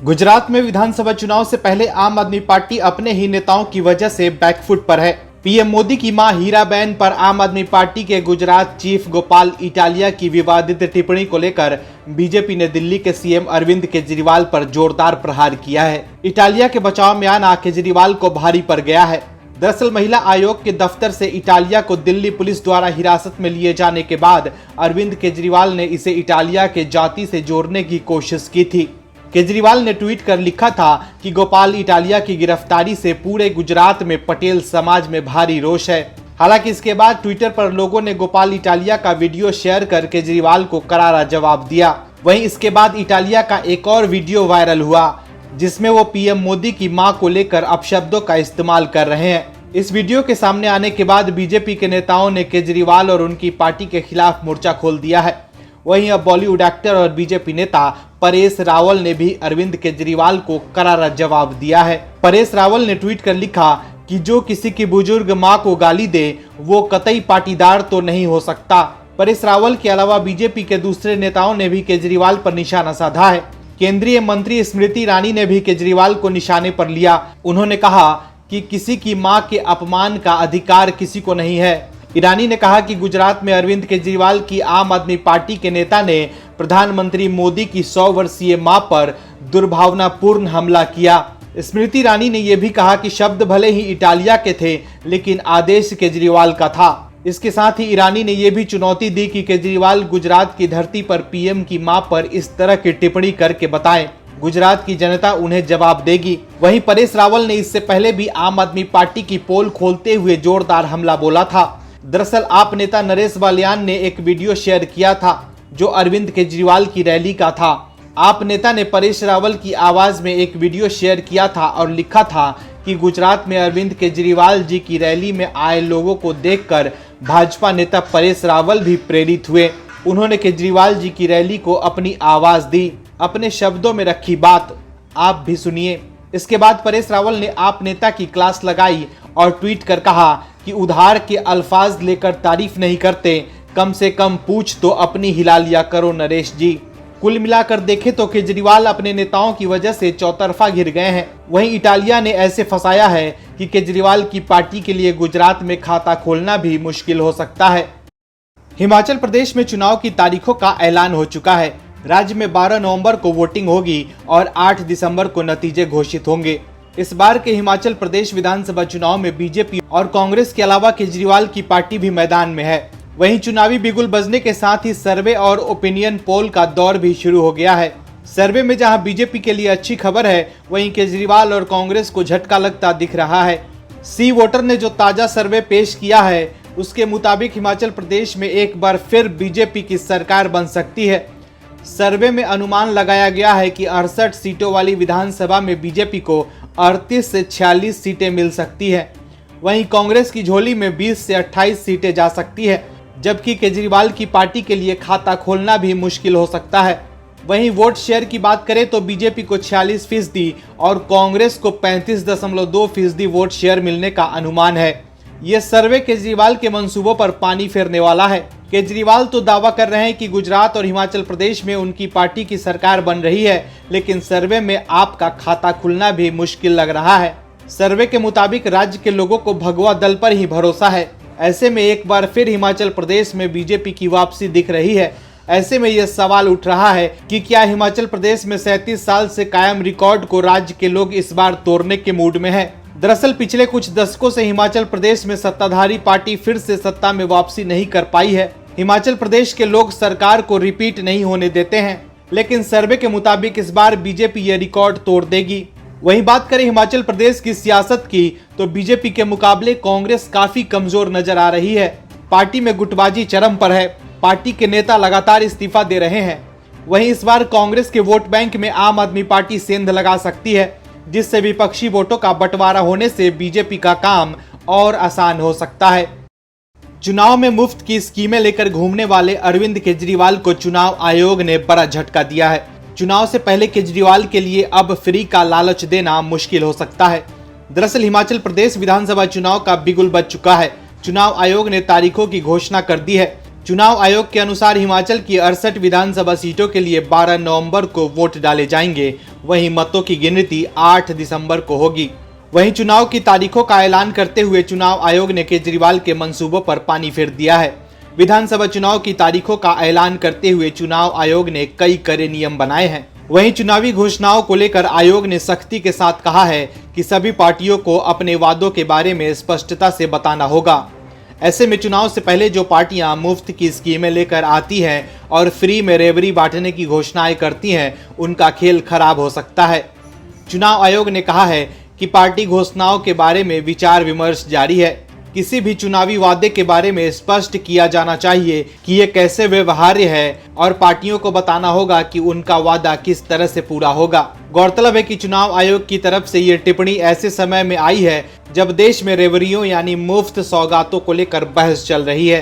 गुजरात में विधानसभा चुनाव से पहले आम आदमी पार्टी अपने ही नेताओं की वजह से बैकफुट पर है। पीएम मोदी की मां हीराबेन पर आम आदमी पार्टी के गुजरात चीफ गोपाल इटालिया की विवादित टिप्पणी को लेकर बीजेपी ने दिल्ली के सीएम अरविंद केजरीवाल पर जोरदार प्रहार किया है। इटालिया के बचाव में आना केजरीवाल को भारी पड़ गया है। दरअसल महिला आयोग के दफ्तर से इटालिया को दिल्ली पुलिस द्वारा हिरासत में लिए जाने के बाद अरविंद केजरीवाल ने इसे इटालिया के जाति से जोड़ने की कोशिश की थी। केजरीवाल ने ट्वीट कर लिखा था कि गोपाल इटालिया की गिरफ्तारी से पूरे गुजरात में पटेल समाज में भारी रोष है। हालांकि इसके बाद ट्विटर पर लोगों ने गोपाल इटालिया का वीडियो शेयर कर केजरीवाल को करारा जवाब दिया। वहीं इसके बाद इटालिया का एक और वीडियो वायरल हुआ जिसमें वो पीएम मोदी की मां को लेकर अपशब्दों का इस्तेमाल कर रहे हैं। इस वीडियो के सामने आने के बाद बीजेपी के नेताओं ने केजरीवाल और उनकी पार्टी के खिलाफ मोर्चा खोल दिया है। वहीं अब बॉलीवुड एक्टर और बीजेपी नेता परेश रावल ने भी अरविंद केजरीवाल को करारा जवाब दिया है। परेश रावल ने ट्वीट कर लिखा कि जो किसी की बुजुर्ग मां को गाली दे वो कतई पाटीदार तो नहीं हो सकता। परेश रावल के अलावा बीजेपी के दूसरे नेताओं ने भी केजरीवाल पर निशाना साधा है। केंद्रीय मंत्री स्मृति ईरानी ने भी केजरीवाल को निशाने पर लिया। उन्होंने कहा कि किसी की मां के अपमान का अधिकार किसी को नहीं है। ईरानी ने कहा कि गुजरात में अरविंद केजरीवाल की आम आदमी पार्टी के नेता ने प्रधानमंत्री मोदी की 100 वर्षीय मां पर दुर्भावनापूर्ण हमला किया। स्मृति ईरानी ने यह भी कहा कि शब्द भले ही इटालिया के थे लेकिन आदेश केजरीवाल का था। इसके साथ ही ईरानी ने यह भी चुनौती दी कि केजरीवाल गुजरात की धरती पर पीएम की मां पर इस तरह की टिप्पणी करके बताएं, गुजरात की जनता उन्हें जवाब देगी। वहीं परेश रावल ने इससे पहले भी आम आदमी पार्टी की पोल खोलते हुए जोरदार हमला बोला था। दरअसल आप नेता नरेश बालियान ने एक वीडियो शेयर किया था जो अरविंद केजरीवाल की रैली का था। आप नेता ने परेश रावल की आवाज में एक वीडियो शेयर किया था और लिखा था कि गुजरात में अरविंद केजरीवाल जी की रैली में आए लोगों को देखकर भाजपा नेता परेश रावल भी प्रेरित हुए। उन्होंने केजरीवाल जी की रैली को अपनी आवाज दी, अपने शब्दों में रखी बात, आप भी सुनिए। इसके बाद परेश रावल ने आप नेता की क्लास लगाई और ट्वीट कर कहा कि उधार के अल्फाज लेकर तारीफ नहीं करते, कम से कम पूछ तो अपनी हिला लिया करो नरेश जी। कुल मिलाकर देखें तो केजरीवाल अपने नेताओं की वजह से चौतरफा घिर गए हैं। वहीं इटालिया ने ऐसे फंसाया है कि केजरीवाल की पार्टी के लिए गुजरात में खाता खोलना भी मुश्किल हो सकता है। हिमाचल प्रदेश में चुनाव की तारीखों का ऐलान हो चुका है। राज्य में 12 नवंबर को वोटिंग होगी और 8 दिसंबर को नतीजे घोषित होंगे। इस बार के हिमाचल प्रदेश विधानसभा चुनाव में बीजेपी और कांग्रेस के अलावा केजरीवाल की पार्टी भी मैदान में है। वहीं चुनावी बिगुल बजने के साथ ही सर्वे और ओपिनियन पोल का दौर भी शुरू हो गया है। सर्वे में जहां बीजेपी के लिए अच्छी खबर है, वहीं केजरीवाल और कांग्रेस को झटका लगता दिख रहा है। सी वोटर ने जो ताजा सर्वे पेश किया है उसके मुताबिक हिमाचल प्रदेश में एक बार फिर बीजेपी की सरकार बन सकती है। सर्वे में अनुमान लगाया गया है कि 68 सीटों वाली विधानसभा में बीजेपी को 38 से 46 सीटें मिल सकती है। वहीं कांग्रेस की झोली में 20 से 28 सीटें जा सकती है, जबकि केजरीवाल की पार्टी के लिए खाता खोलना भी मुश्किल हो सकता है। वहीं वोट शेयर की बात करें तो बीजेपी को 46% और कांग्रेस को 35.2% वोट शेयर मिलने का अनुमान है। ये सर्वे केजरीवाल के मंसूबों पर पानी फेरने वाला है। केजरीवाल तो दावा कर रहे हैं कि गुजरात और हिमाचल प्रदेश में उनकी पार्टी की सरकार बन रही है, लेकिन सर्वे में आपका खाता खुलना भी मुश्किल लग रहा है। सर्वे के मुताबिक राज्य के लोगों को भगवा दल पर ही भरोसा है। ऐसे में एक बार फिर हिमाचल प्रदेश में बीजेपी की वापसी दिख रही है। ऐसे में यह सवाल उठ रहा है कि क्या हिमाचल प्रदेश में 37 साल से कायम रिकॉर्ड को राज्य के लोग इस बार तोड़ने के मूड में है। दरअसल पिछले कुछ दशकों से हिमाचल प्रदेश में सत्ताधारी पार्टी फिर से सत्ता में वापसी नहीं कर पाई है। हिमाचल प्रदेश के लोग सरकार को रिपीट नहीं होने देते हैं, लेकिन सर्वे के मुताबिक इस बार बीजेपी ये रिकॉर्ड तोड़ देगी। वहीं बात करें हिमाचल प्रदेश की सियासत की तो बीजेपी के मुकाबले कांग्रेस काफी कमजोर नजर आ रही है। पार्टी में गुटबाजी चरम पर है। पार्टी के नेता लगातार इस्तीफा दे रहे हैं। वहीं इस बार कांग्रेस के वोट बैंक में आम आदमी पार्टी सेंध लगा सकती है, जिससे विपक्षी वोटों का बंटवारा होने से बीजेपी का काम और आसान हो सकता है। चुनाव में मुफ्त की स्कीमें लेकर घूमने वाले अरविंद केजरीवाल को चुनाव आयोग ने बड़ा झटका दिया है। चुनाव से पहले केजरीवाल के लिए अब फ्री का लालच देना मुश्किल हो सकता है। दरअसल हिमाचल प्रदेश विधानसभा चुनाव का बिगुल बज चुका है। चुनाव आयोग ने तारीखों की घोषणा कर दी है। चुनाव आयोग के अनुसार हिमाचल की 68 विधानसभा सीटों के लिए 12 नवंबर को वोट डाले जाएंगे। वहीं मतों की गिनती 8 दिसंबर को होगी। वहीं चुनाव की तारीखों का ऐलान करते हुए चुनाव आयोग ने केजरीवाल के मंसूबों पर पानी फेर दिया है। विधानसभा चुनाव की तारीखों का ऐलान करते हुए चुनाव आयोग ने कई कड़े नियम बनाए हैं। वहीं चुनावी घोषणाओं को लेकर आयोग ने सख्ती के साथ कहा है कि सभी पार्टियों को अपने वादों के बारे में स्पष्टता से बताना होगा। ऐसे में चुनाव से पहले जो पार्टियां मुफ्त की स्कीमें लेकर आती हैं और फ्री में रेवड़ी बांटने की घोषणाएं करती हैं, उनका खेल खराब हो सकता है। चुनाव आयोग ने कहा है कि पार्टी घोषणाओं के बारे में विचार विमर्श जारी है। किसी भी चुनावी वादे के बारे में स्पष्ट किया जाना चाहिए कि ये कैसे व्यवहार्य है और पार्टियों को बताना होगा कि उनका वादा किस तरह से पूरा होगा। गौरतलब है कि चुनाव आयोग की तरफ से ये टिप्पणी ऐसे समय में आई है जब देश में रेवड़ियों यानी मुफ्त सौगातों को लेकर बहस चल रही है।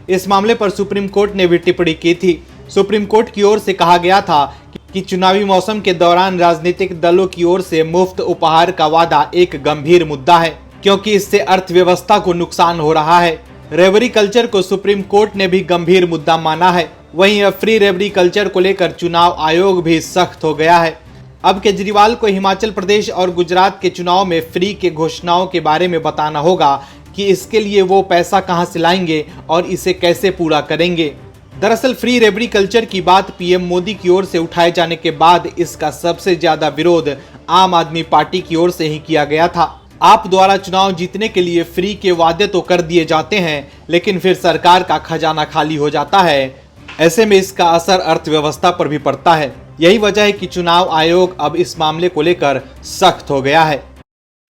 इस मामले पर सुप्रीम कोर्ट ने भी टिप्पणी की थी। सुप्रीम कोर्ट की ओर से कहा गया था कि चुनावी मौसम के दौरान राजनीतिक दलों की ओर से मुफ्त उपहार का वादा एक गंभीर मुद्दा है, क्योंकि इससे अर्थव्यवस्था को नुकसान हो रहा है। रेवड़ी कल्चर को सुप्रीम कोर्ट ने भी गंभीर मुद्दा माना है। वहीं अब फ्री रेवड़ी कल्चर को लेकर चुनाव आयोग भी सख्त हो गया है। अब केजरीवाल को हिमाचल प्रदेश और गुजरात के चुनाव में फ्री के घोषणाओं के बारे में बताना होगा कि इसके लिए वो पैसा कहां से लाएंगे और इसे कैसे पूरा करेंगे। दरअसल फ्री रेवड़ी कल्चर की बात पीएम मोदी की ओर से उठाए जाने के बाद इसका सबसे ज्यादा विरोध आम आदमी पार्टी की ओर से ही किया गया था। आप द्वारा चुनाव जीतने के लिए फ्री के वादे तो कर दिए जाते हैं, लेकिन फिर सरकार का खजाना खाली हो जाता है। ऐसे में इसका असर अर्थव्यवस्था पर भी पड़ता है। यही वजह है कि चुनाव आयोग अब इस मामले को लेकर सख्त हो गया है।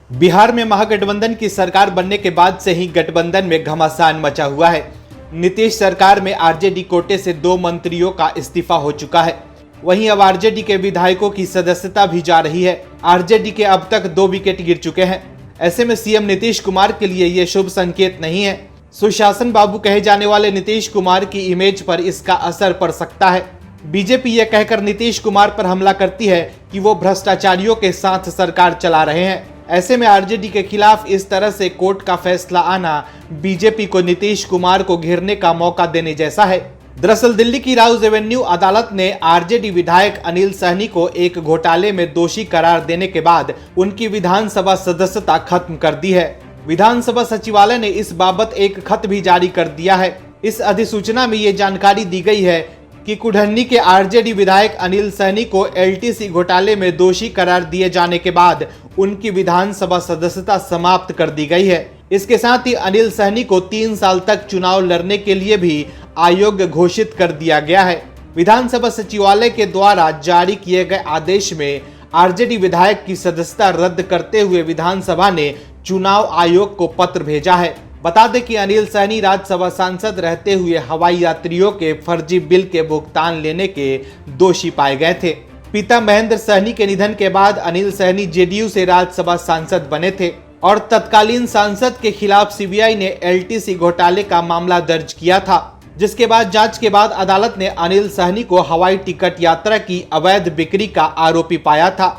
बिहार में महागठबंधन की सरकार बनने के बाद से ही गठबंधन में घमासान मचा हुआ है। नीतीश सरकार में आरजेडी कोटे से 2 मंत्रियों का इस्तीफा हो चुका है। वहीं अब आरजेडी के विधायकों की सदस्यता भी जा रही है। आरजेडी के अब तक 2 विकेट गिर चुके हैं। ऐसे में सीएम नीतीश कुमार के लिए ये शुभ संकेत नहीं है। सुशासन बाबू कहे जाने वाले नीतीश कुमार की इमेज पर इसका असर पड़ सकता है। बीजेपी यह कहकर नीतीश कुमार पर हमला करती है कि वो भ्रष्टाचारियों के साथ सरकार चला रहे हैं। ऐसे में आरजेडी के खिलाफ इस तरह से कोर्ट का फैसला आना बीजेपी को नीतीश कुमार को घेरने का मौका देने जैसा है। दरअसल दिल्ली की राउज एवेन्यू अदालत ने आरजेडी विधायक अनिल सहनी को एक घोटाले में दोषी करार देने के बाद उनकी विधानसभा सदस्यता खत्म कर दी है। विधानसभा सचिवालय ने इस बाबत एक खत भी जारी कर दिया है। इस अधिसूचना में ये जानकारी दी गई है कि कुढ़न्नी के आरजेडी विधायक अनिल सहनी को एलटीसी घोटाले में दोषी करार दिए जाने के बाद उनकी विधानसभा सदस्यता समाप्त कर दी गई है। इसके साथ ही अनिल सहनी को 3 साल तक चुनाव लड़ने के लिए भी अयोग्य घोषित कर दिया गया है। विधानसभा सचिवालय के द्वारा जारी किए गए आदेश में आरजेडी विधायक की सदस्यता रद्द करते हुए विधानसभा ने चुनाव आयोग को पत्र भेजा है। बता दें कि अनिल सहनी राज्यसभा सांसद रहते हुए हवाई यात्रियों के फर्जी बिल के भुगतान लेने के दोषी पाए गए थे। पिता महेंद्र सहनी के निधन के बाद अनिल सहनी जेडीयू से राज्यसभा सांसद बने थे और तत्कालीन सांसद के खिलाफ सीबीआई ने एलटीसी घोटाले का मामला दर्ज किया था, जिसके बाद जांच के बाद अदालत ने अनिल सहनी को हवाई टिकट यात्रा की अवैध बिक्री का आरोपी पाया था।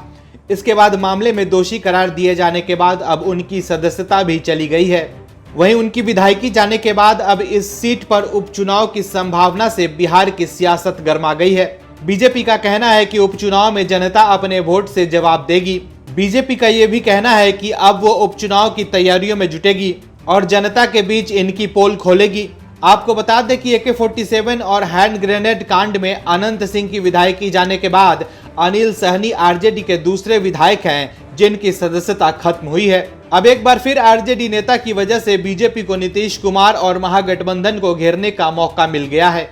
इसके बाद मामले में दोषी करार दिए जाने के बाद अब उनकी सदस्यता भी चली गई है। वहीं उनकी विधायकी जाने के बाद अब इस सीट पर उपचुनाव की संभावना से बिहार की सियासत गर्मा गई है। बीजेपी का कहना है कि उपचुनाव में जनता अपने वोट से जवाब देगी। बीजेपी का ये भी कहना है कि अब वो उपचुनाव की तैयारियों में जुटेगी और जनता के बीच इनकी पोल खोलेगी। आपको बता दें कि AK-47 और हैंड ग्रेनेड कांड में अनंत सिंह की विधायकी जाने के बाद अनिल सहनी आरजेडी के दूसरे विधायक हैं जिनकी सदस्यता खत्म हुई है। अब एक बार फिर आरजेडी नेता की वजह से बीजेपी को नीतीश कुमार और महागठबंधन को घेरने का मौका मिल गया है।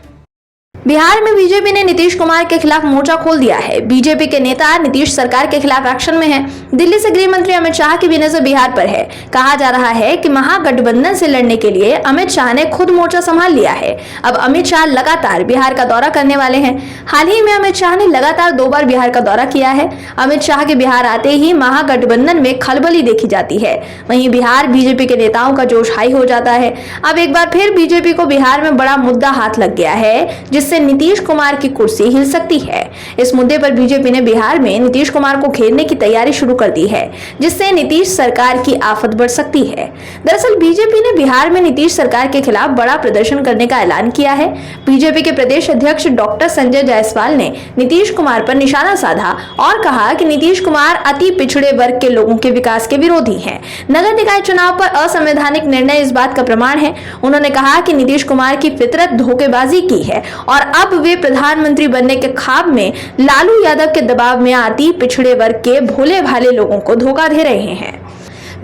बिहार में बीजेपी ने नीतीश कुमार के खिलाफ मोर्चा खोल दिया है। बीजेपी के नेता नीतीश सरकार के खिलाफ एक्शन में हैं। दिल्ली से गृह मंत्री अमित शाह की भी नजर बिहार पर है। कहा जा रहा है कि महागठबंधन से लड़ने के लिए अमित शाह ने खुद मोर्चा संभाल लिया है। अब अमित शाह लगातार बिहार का दौरा करने वाले हैं। हाल ही में अमित शाह ने लगातार 2 बार बिहार का दौरा किया है। अमित शाह के बिहार आते ही महागठबंधन में खलबली देखी जाती है। वहीं बिहार बीजेपी के नेताओं का जोश हाई हो जाता है। अब एक बार फिर बीजेपी को बिहार में बड़ा मुद्दा हाथ लग गया है, जिससे से नीतीश कुमार की कुर्सी हिल सकती है। इस मुद्दे पर बीजेपी ने बिहार में नीतीश कुमार को घेरने की तैयारी शुरू कर दी है, जिससे नीतीश सरकार की आफत बढ़ सकती है। दरअसल बीजेपी ने बिहार में नीतीश सरकार के खिलाफ बड़ा प्रदर्शन करने का ऐलान किया है। बीजेपी के प्रदेश अध्यक्ष डॉक्टर संजय जायसवाल ने नीतीश कुमार पर निशाना साधा और कहा कि नीतीश कुमार अति पिछड़े वर्ग के लोगों के विकास के विरोधी हैं। नगर निकाय चुनाव पर असंवैधानिक निर्णय इस बात का प्रमाण है। उन्होंने कहा कि नीतीश कुमार की फितरत धोखेबाजी की है और अब वे प्रधानमंत्री बनने के ख्वाब में लालू यादव के दबाव में आती पिछड़े वर्ग के भोले भाले लोगों को धोखा दे रहे हैं।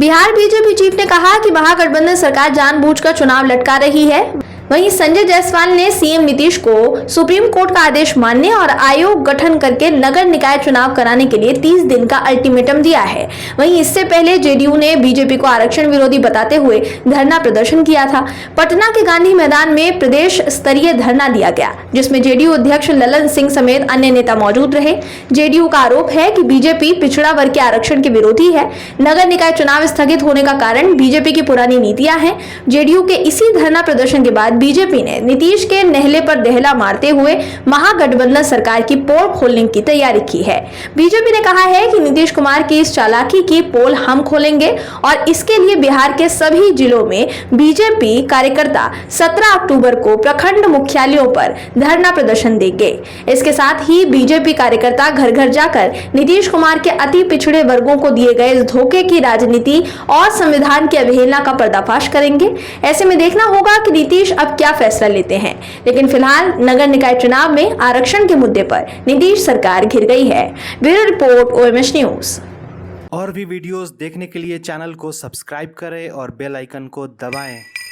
बिहार बीजेपी चीफ ने कहा कि महागठबंधन सरकार जानबूझकर चुनाव लटका रही है। वहीं संजय जायसवाल ने सीएम नीतीश को सुप्रीम कोर्ट का आदेश मानने और आयोग गठन करके नगर निकाय चुनाव कराने के लिए 30 दिन का अल्टीमेटम दिया है। वहीं इससे पहले जेडीयू ने बीजेपी को आरक्षण विरोधी बताते हुए धरना प्रदर्शन किया था। पटना के गांधी मैदान में प्रदेश स्तरीय धरना दिया गया, जिसमें जेडीयू अध्यक्ष ललन सिंह समेत अन्य नेता मौजूद रहे। जेडीयू का आरोप है कि बीजेपी पिछड़ा वर्ग के आरक्षण के विरोधी है। नगर निकाय चुनाव स्थगित होने का कारण बीजेपी की पुरानी नीतियां हैं। जेडीयू के इसी धरना प्रदर्शन के बाद बीजेपी ने नीतीश के नहले पर दहला मारते हुए महागठबंधन सरकार की पोल खोलने की तैयारी की है। बीजेपी ने कहा है कि नीतीश कुमार की इस चालाकी की पोल हम खोलेंगे और इसके लिए बिहार के सभी जिलों में बीजेपी कार्यकर्ता 17 अक्टूबर को प्रखंड मुख्यालयों पर धरना प्रदर्शन देंगे। इसके साथ ही बीजेपी कार्यकर्ता घर घर जाकर नीतीश कुमार के अति पिछड़े वर्गों को दिए गए इस धोखे की राजनीति और संविधान की अवहेलना का पर्दाफाश करेंगे। ऐसे में देखना होगा कि नीतीश अब क्या फैसला लेते हैं, लेकिन फिलहाल नगर निकाय चुनाव में आरक्षण के मुद्दे पर नीतीश सरकार घिर गई है। Bureau report OMS news. और भी वीडियोस देखने के लिए चैनल को सब्सक्राइब करें और बेल आइकन को दबाएं।